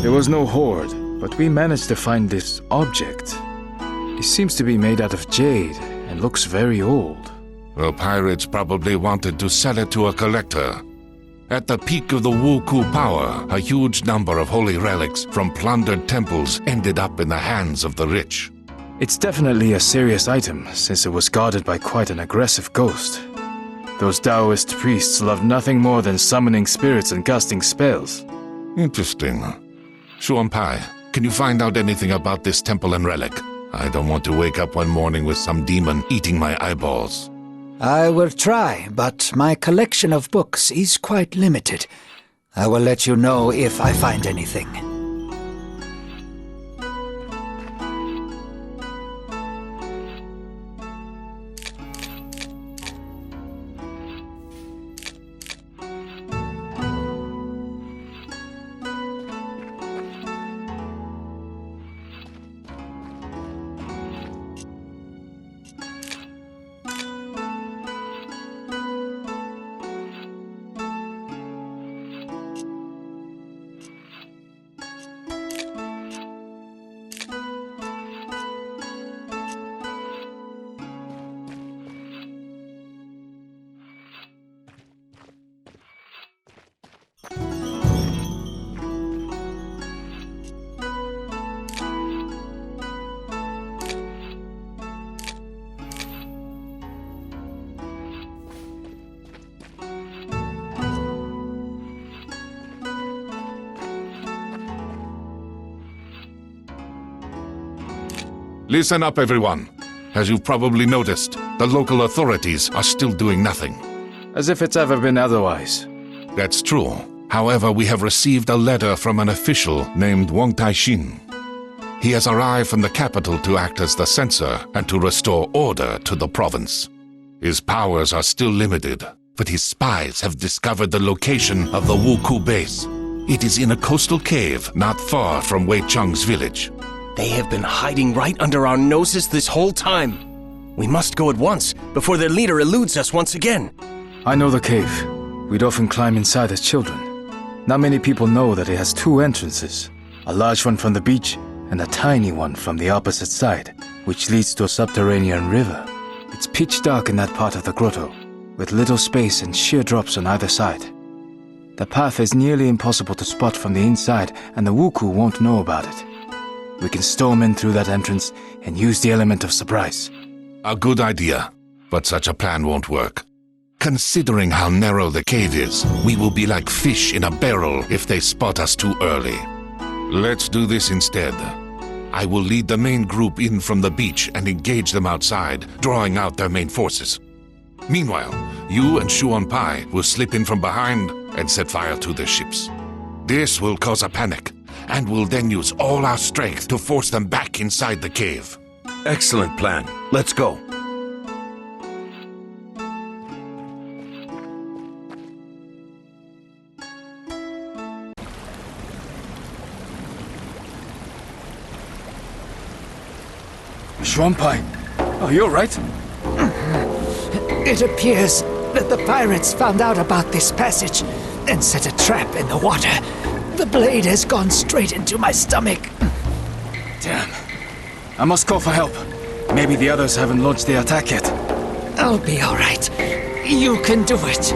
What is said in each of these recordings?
There was no hoard, but we managed to find this object. It seems to be made out of jade and looks very old. The pirates probably wanted to sell it to a collector. At the peak of the Wuku power, a huge number of holy relics from plundered temples ended up in the hands of the rich. It's definitely a serious item, since it was guarded by quite an aggressive ghost. Those Taoist priests love nothing more than summoning spirits and casting spells. Interesting. Xuanpai, can you find out anything about this temple and relic? I don't want to wake up one morning with some demon eating my eyeballs. I will try, but my collection of books is quite limited. I will let you know if I find anything. Listen up, everyone. As you've probably noticed, the local authorities are still doing nothing. As if it's ever been otherwise. That's true. However, we have received a letter from an official named Wang Taixin. He has arrived from the capital to act as the censor and to restore order to the province. His powers are still limited, but his spies have discovered the location of the Wuku base. It is in a coastal cave not far from Wei Cheng's village. They have been hiding right under our noses this whole time. We must go at once, before their leader eludes us once again. I know the cave. We'd often climb inside as children. Not many people know that it has two entrances. A large one from the beach, and a tiny one from the opposite side, which leads to a subterranean river. It's pitch dark in that part of the grotto, with little space and sheer drops on either side. The path is nearly impossible to spot from the inside, and the Wuku won't know about it. We can storm in through that entrance and use the element of surprise. A good idea, but such a plan won't work. Considering how narrow the cave is, we will be like fish in a barrel if they spot us too early. Let's do this instead. I will lead the main group in from the beach and engage them outside, drawing out their main forces. Meanwhile, you and Xuanpai will slip in from behind and set fire to their ships. This will cause a panic, and we'll then use all our strength to force them back inside the cave. Excellent plan. Let's go. Xuanpai, are you alright? It appears that the pirates found out about this passage and set a trap in the water. The blade has gone straight into my stomach. Damn. I must call for help. Maybe the others haven't launched the attack yet. I'll be all right. You can do it.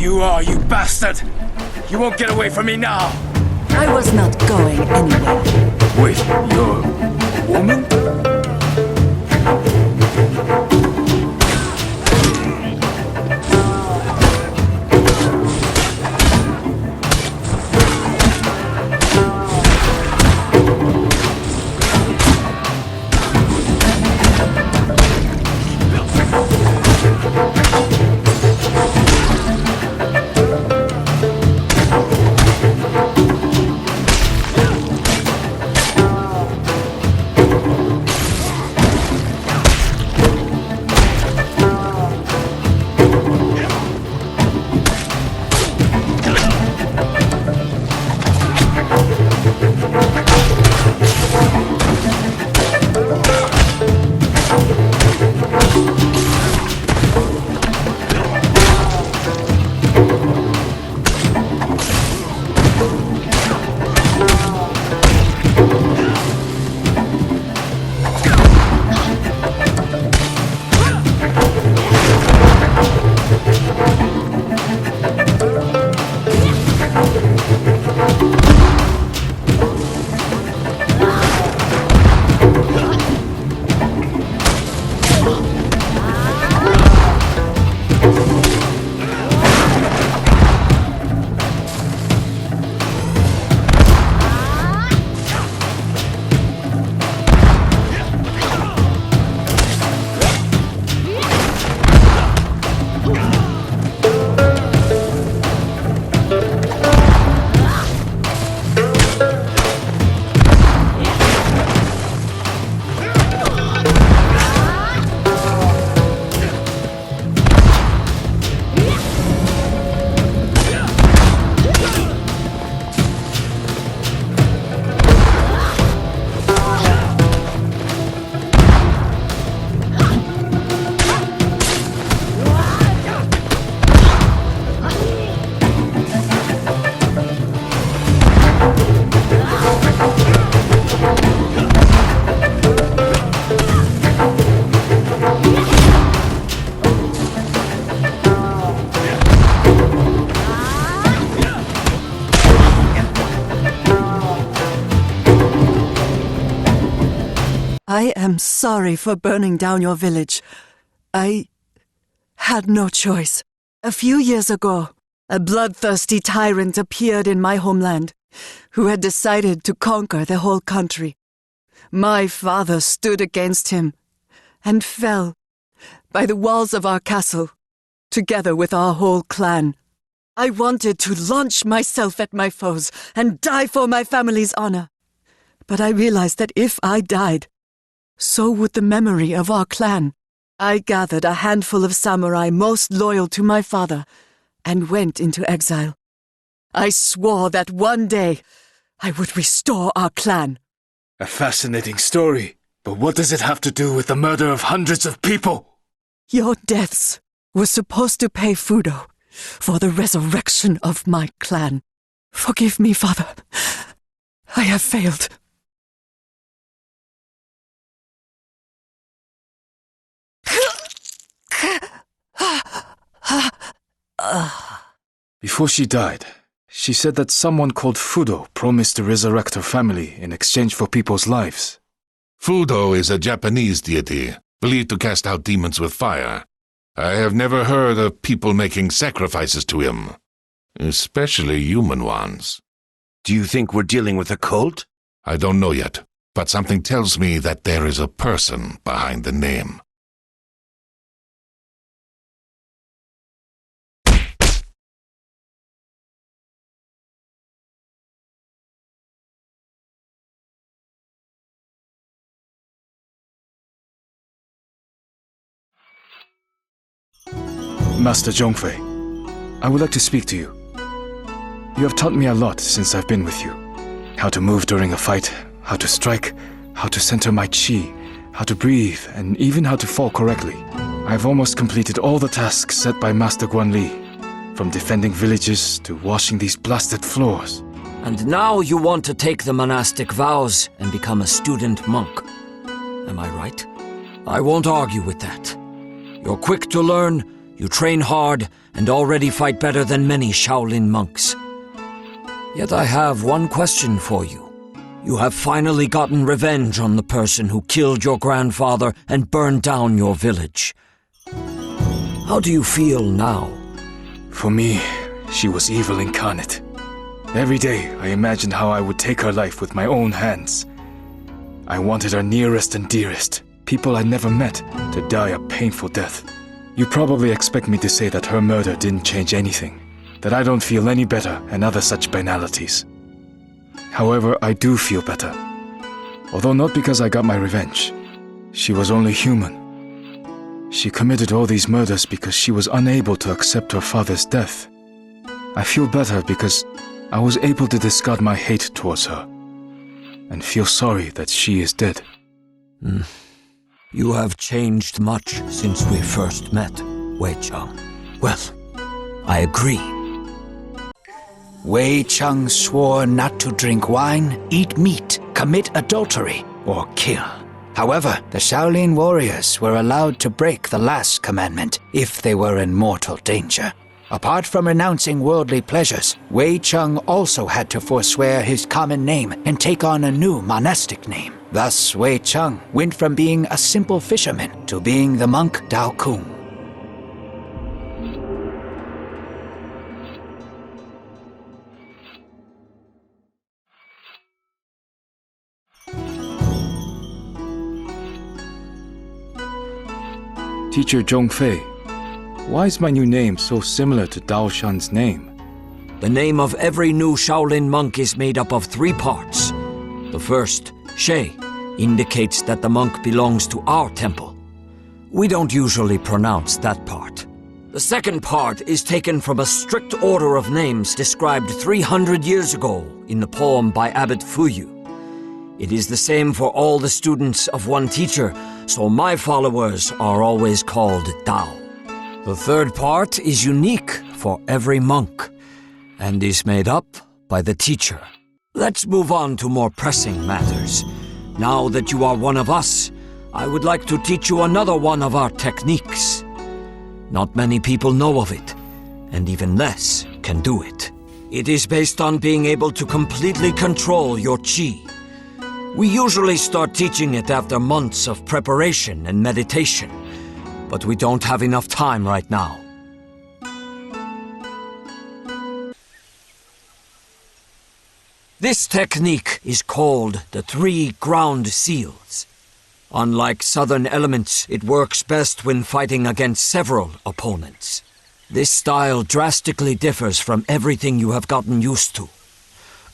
you are, you bastard! You won't get away from me now! I was not going anywhere. Wait, you're a woman? I am sorry for burning down your village. I had no choice. A few years ago, a bloodthirsty tyrant appeared in my homeland, who had decided to conquer the whole country. My father stood against him, and fell by the walls of our castle, together with our whole clan. I wanted to launch myself at my foes and die for my family's honor. But I realized that if I died, so would the memory of our clan. I gathered a handful of samurai most loyal to my father and went into exile. I swore that one day I would restore our clan. A fascinating story, but what does it have to do with the murder of hundreds of people? Your deaths were supposed to pay Fudo for the resurrection of my clan. Forgive me, father. I have failed. Before she died, she said that someone called Fudo promised to resurrect her family in exchange for people's lives. Fudo is a Japanese deity, believed to cast out demons with fire. I have never heard of people making sacrifices to him, especially human ones. Do you think we're dealing with a cult? I don't know yet, but something tells me that there is a person behind the name. Master Zhongfei, I would like to speak to you. You have taught me a lot since I've been with you. How to move during a fight, how to strike, how to center my chi, how to breathe, and even how to fall correctly. I've almost completed all the tasks set by Master Guanli, from defending villages to washing these blasted floors. And now you want to take the monastic vows and become a student monk. Am I right? I won't argue with that. You're quick to learn, You train hard and already fight better than many Shaolin monks. Yet I have one question for you. You have finally gotten revenge on the person who killed your grandfather and burned down your village. How do you feel now? For me, she was evil incarnate. Every day, I imagined how I would take her life with my own hands. I wanted her nearest and dearest, people I'd never met, to die a painful death. You probably expect me to say that her murder didn't change anything, that I don't feel any better and other such banalities. However, I do feel better. Although not because I got my revenge. She was only human. She committed all these murders because she was unable to accept her father's death. I feel better because I was able to discard my hate towards her and feel sorry that she is dead. You have changed much since we first met, Wei Chang. Well, I agree. Wei Chang swore not to drink wine, eat meat, commit adultery, or kill. However, the Shaolin warriors were allowed to break the last commandment if they were in mortal danger. Apart from renouncing worldly pleasures, Wei Chang also had to forswear his common name and take on a new monastic name. Thus, Wei Chang went from being a simple fisherman to being the monk Dao Kung. Teacher Zhongfei, why is my new name so similar to Dao Shan's name? The name of every new Shaolin monk is made up of 3 parts. The first, She, indicates that the monk belongs to our temple. We don't usually pronounce that part. The second part is taken from a strict order of names described 300 years ago in the poem by Abbot Fuyu. It is the same for all the students of one teacher, so my followers are always called Dao. The third part is unique for every monk, and is made up by the teacher. Let's move on to more pressing matters. Now that you are one of us, I would like to teach you another one of our techniques. Not many people know of it, and even less can do it. It is based on being able to completely control your chi. We usually start teaching it after months of preparation and meditation, but we don't have enough time right now. This technique is called the 3 ground seals. Unlike southern elements, it works best when fighting against several opponents. This style drastically differs from everything you have gotten used to.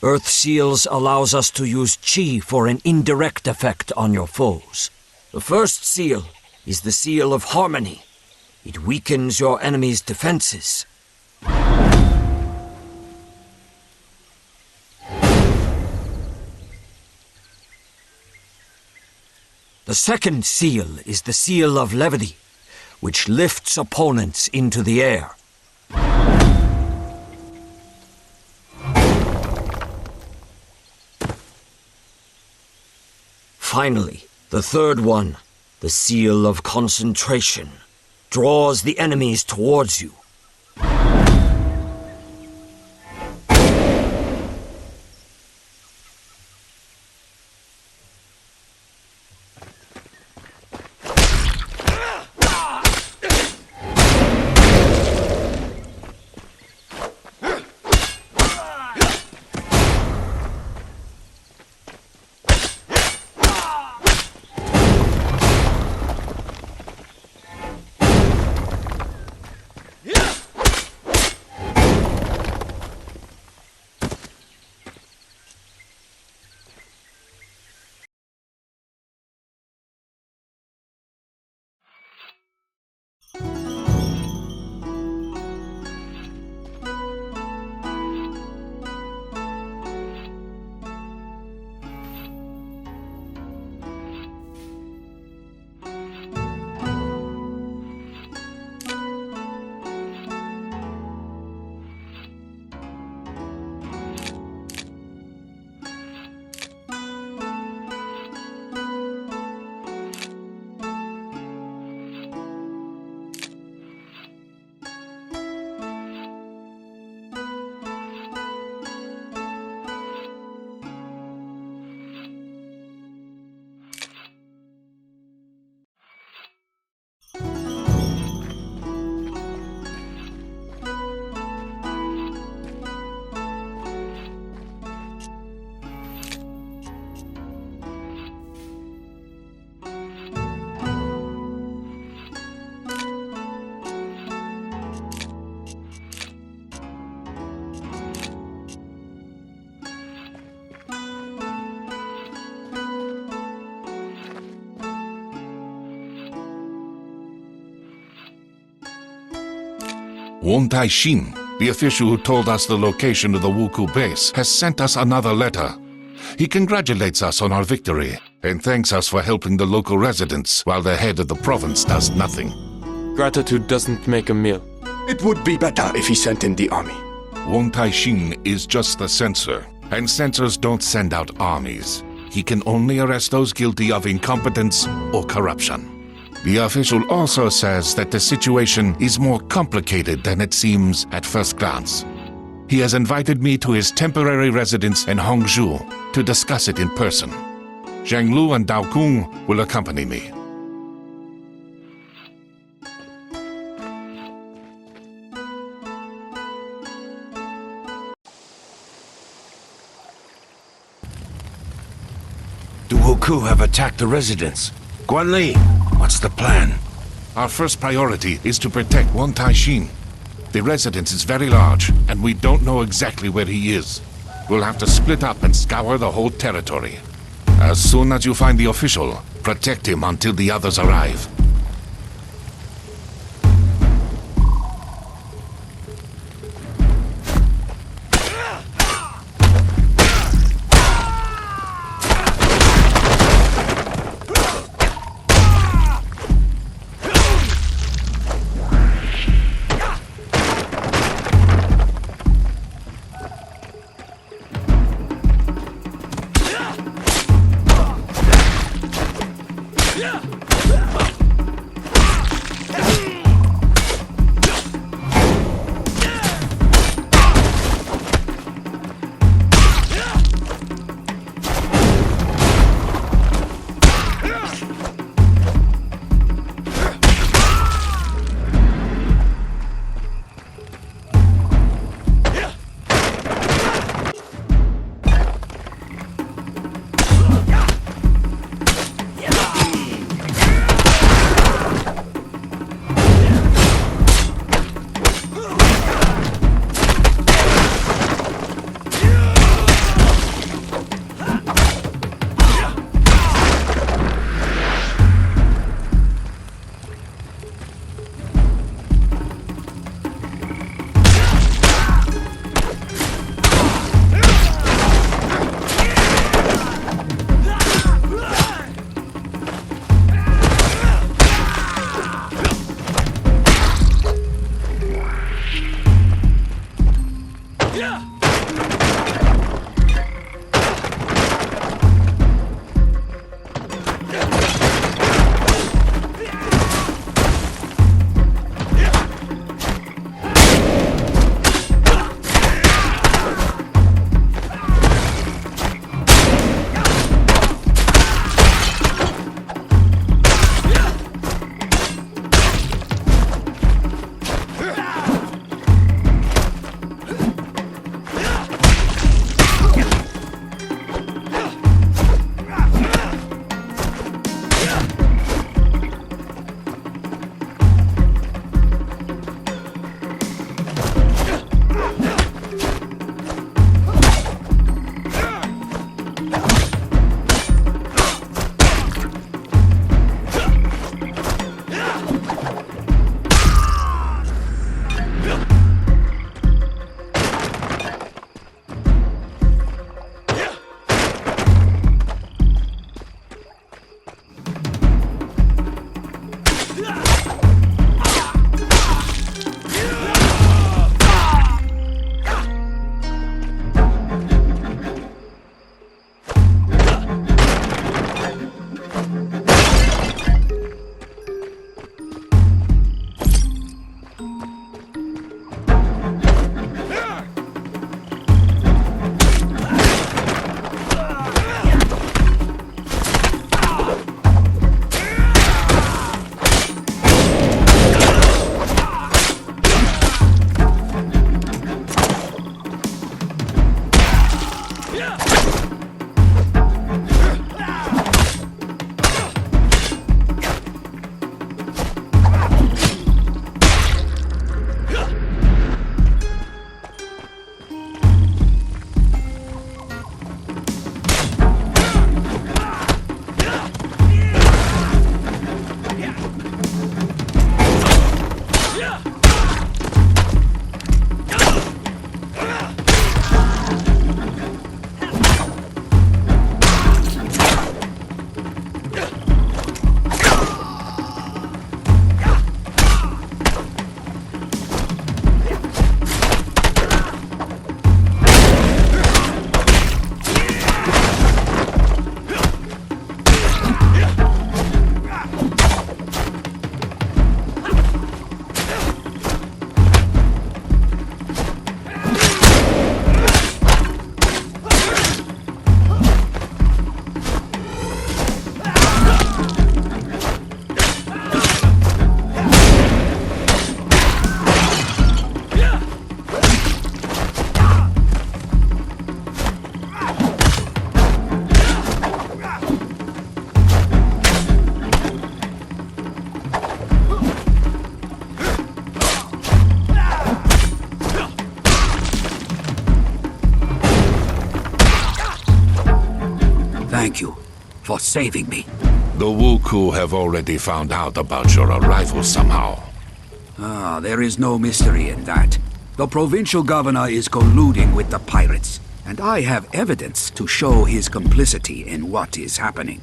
Earth Seals allows us to use chi for an indirect effect on your foes. The first seal is the Seal of Harmony. It weakens your enemy's defenses. The second seal is the Seal of Levity, which lifts opponents into the air. Finally, the third one, the Seal of Concentration, draws the enemies towards you. Won Tai-shin, the official who told us the location of the Wuku base, has sent us another letter. He congratulates us on our victory and thanks us for helping the local residents while the head of the province does nothing. Gratitude doesn't make a meal. It would be better if he sent in the army. Won Tai-shin is just the censor, and censors don't send out armies. He can only arrest those guilty of incompetence or corruption. The official also says that the situation is more complicated than it seems at first glance. He has invited me to his temporary residence in Hongzhou to discuss it in person. Zhang Lu and Dao Kung will accompany me. The Wuku have attacked the residence. Guanli, what's the plan? Our first priority is to protect Won Tai-shin. The residence is very large, and we don't know exactly where he is. We'll have to split up and scour the whole territory. As soon as you find the official, protect him until the others arrive. Thank you for saving me. The Wuku have already found out about your arrival somehow. There is no mystery in that. The provincial governor is colluding with the pirates, and I have evidence to show his complicity in what is happening.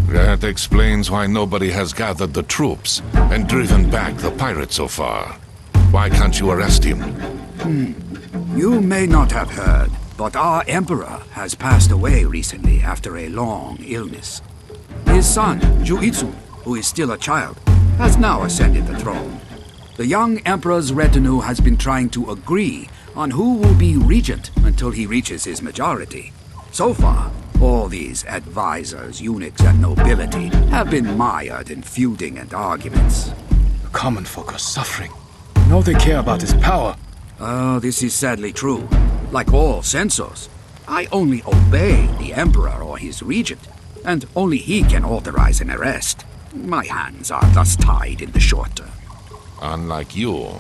That explains why nobody has gathered the troops and driven back the pirates so far. Why can't you arrest him? You may not have heard, but our emperor has passed away recently after a long illness. His son, Juitsu, who is still a child, has now ascended the throne. The young emperor's retinue has been trying to agree on who will be regent until he reaches his majority. So far, all these advisors, eunuchs, and nobility have been mired in feuding and arguments. The common folk are suffering. All they care about is power. This is sadly true. Like all censors, I only obey the emperor or his regent, and only he can authorize an arrest. My hands are thus tied in the short term. Unlike you,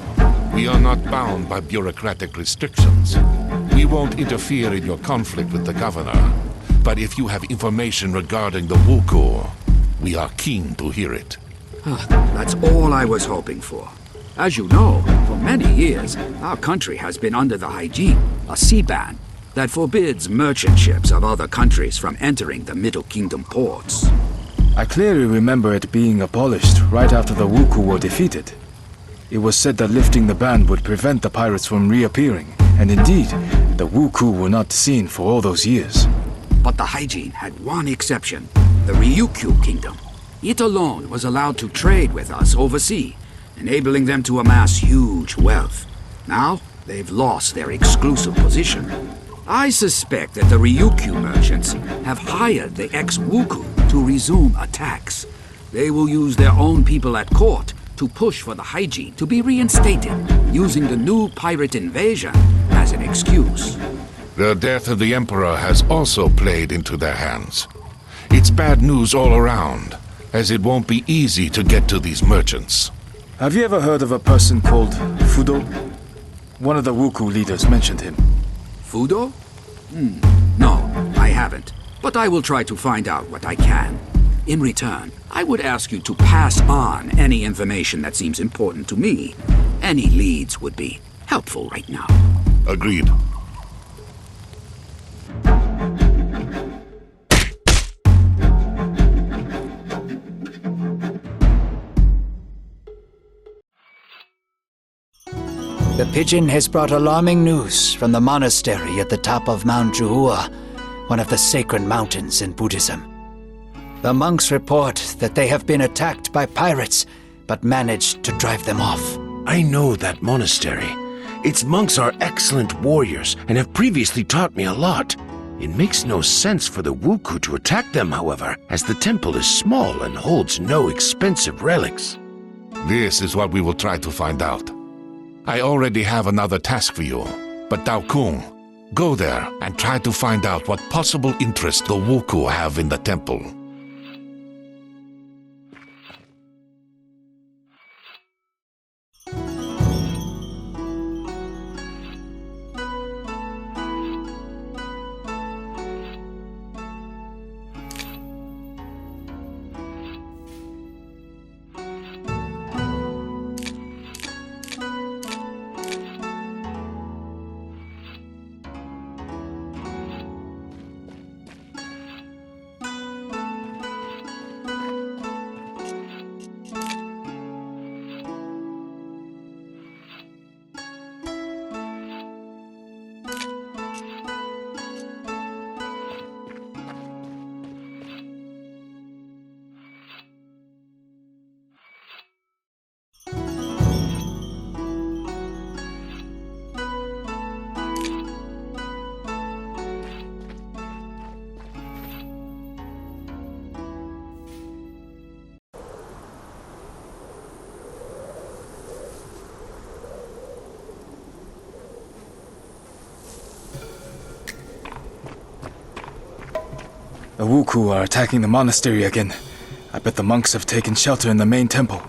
we are not bound by bureaucratic restrictions. We won't interfere in your conflict with the governor. But if you have information regarding the Wuku, we are keen to hear it. That's all I was hoping for. As you know, for many years, our country has been under the hygiene, a sea ban, that forbids merchant ships of other countries from entering the Middle Kingdom ports. I clearly remember it being abolished right after the Wuku were defeated. It was said that lifting the ban would prevent the pirates from reappearing, and indeed, the Wuku were not seen for all those years. But the hygiene had one exception, the Ryukyu Kingdom. It alone was allowed to trade with us overseas, enabling them to amass huge wealth. Now, they've lost their exclusive position. I suspect that the Ryukyu merchants have hired the ex-Wuku to resume attacks. They will use their own people at court to push for the hygiene to be reinstated, using the new pirate invasion as an excuse. The death of the Emperor has also played into their hands. It's bad news all around, as it won't be easy to get to these merchants. Have you ever heard of a person called Fudo? One of the Wuku leaders mentioned him. Fudo? No, I haven't. But I will try to find out what I can. In return, I would ask you to pass on any information that seems important to me. Any leads would be helpful right now. Agreed. The pigeon has brought alarming news from the monastery at the top of Mount Juhua, one of the sacred mountains in Buddhism. The monks report that they have been attacked by pirates, but managed to drive them off. I know that monastery. Its monks are excellent warriors and have previously taught me a lot. It makes no sense for the Wuku to attack them, however, as the temple is small and holds no expensive relics. This is what we will try to find out. I already have another task for you, but Dao Kung, go there and try to find out what possible interest the Wuku have in the temple. The Wuku are attacking the monastery again. I bet the monks have taken shelter in the main temple.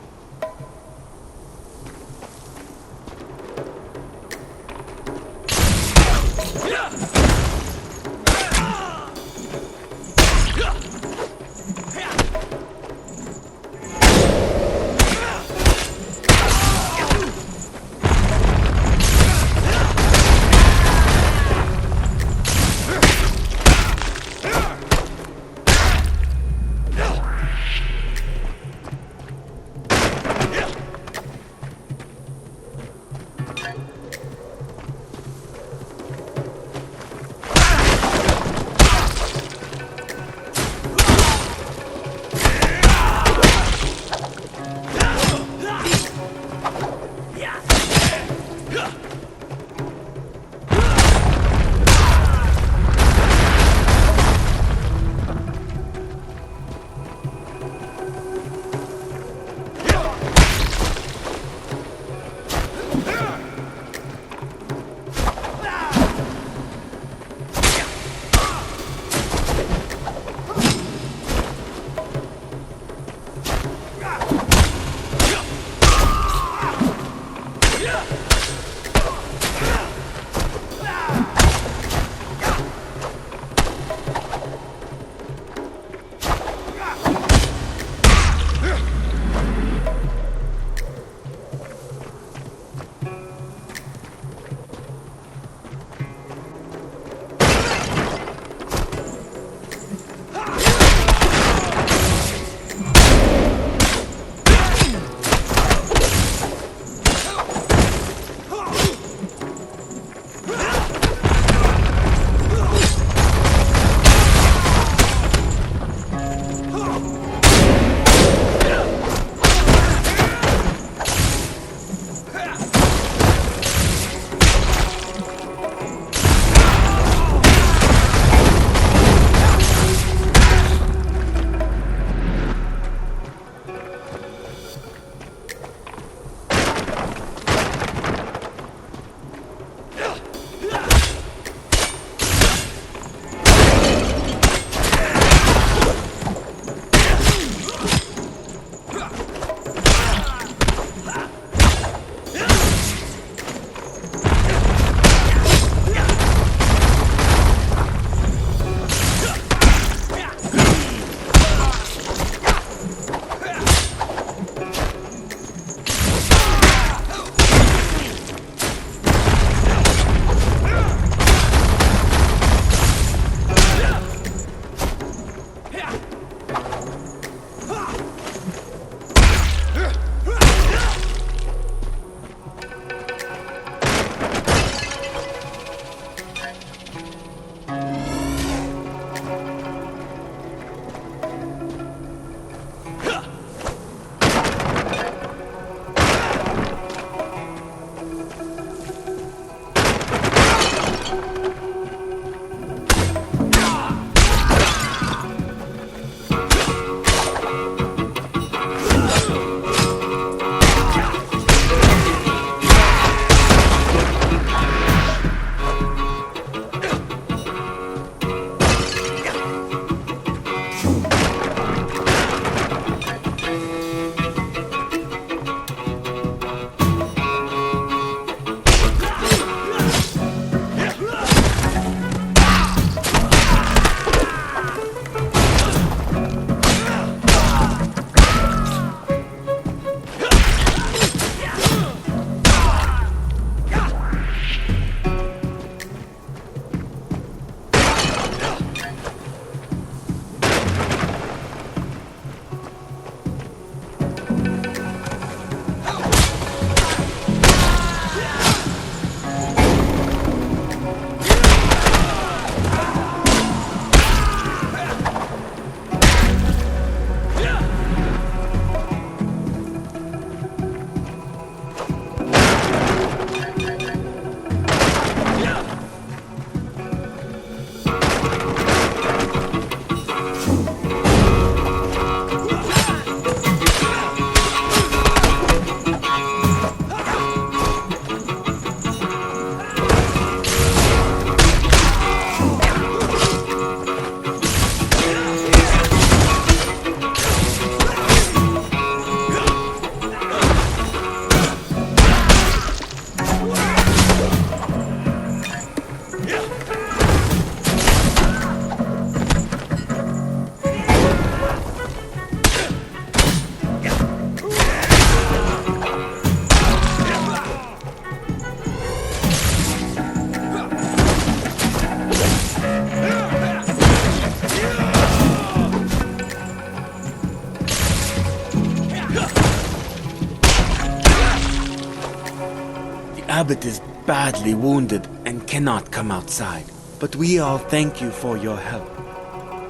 abbot is badly wounded and cannot come outside. But we all thank you for your help.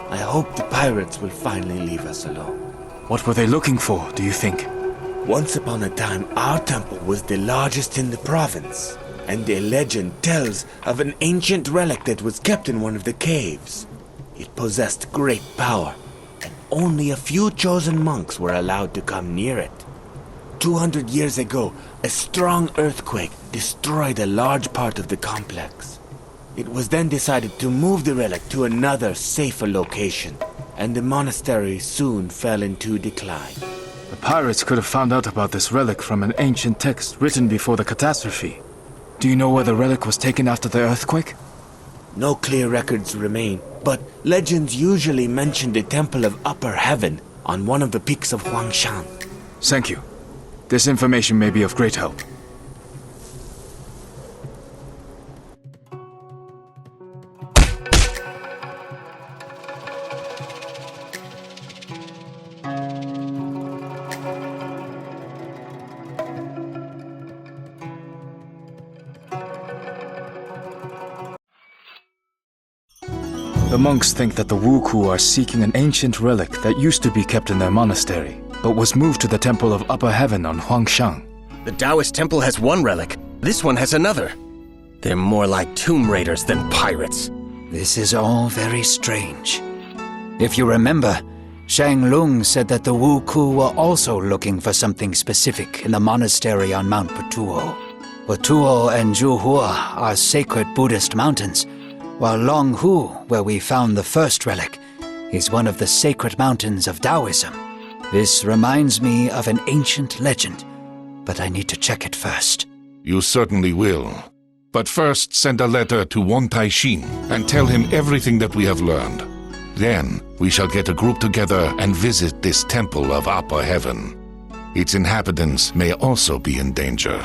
I hope the pirates will finally leave us alone. What were they looking for, do you think? Once upon a time, our temple was the largest in the province, and a legend tells of an ancient relic that was kept in one of the caves. It possessed great power, and only a few chosen monks were allowed to come near it. 200 years ago, a strong earthquake destroyed a large part of the complex. It was then decided to move the relic to another, safer location, and the monastery soon fell into decline. The pirates could have found out about this relic from an ancient text written before the catastrophe. Do you know where the relic was taken after the earthquake? No clear records remain, but legends usually mention the Temple of Upper Heaven on one of the peaks of Huangshan. Thank you. This information may be of great help. The monks think that the Wuku are seeking an ancient relic that used to be kept in their monastery, but was moved to the Temple of Upper Heaven on Huangshan. The Taoist temple has one relic. This one has another. They're more like tomb raiders than pirates. This is all very strange. If you remember, Shang Lung said that the Wuku were also looking for something specific in the monastery on Mount Patuo. Patuo and Zhuhua are sacred Buddhist mountains, while Longhu, where we found the first relic, is one of the sacred mountains of Taoism. This reminds me of an ancient legend, but I need to check it first. You certainly will. But first send a letter to Wan Taishin and tell him everything that we have learned. Then we shall get a group together and visit this Temple of Upper Heaven. Its inhabitants may also be in danger.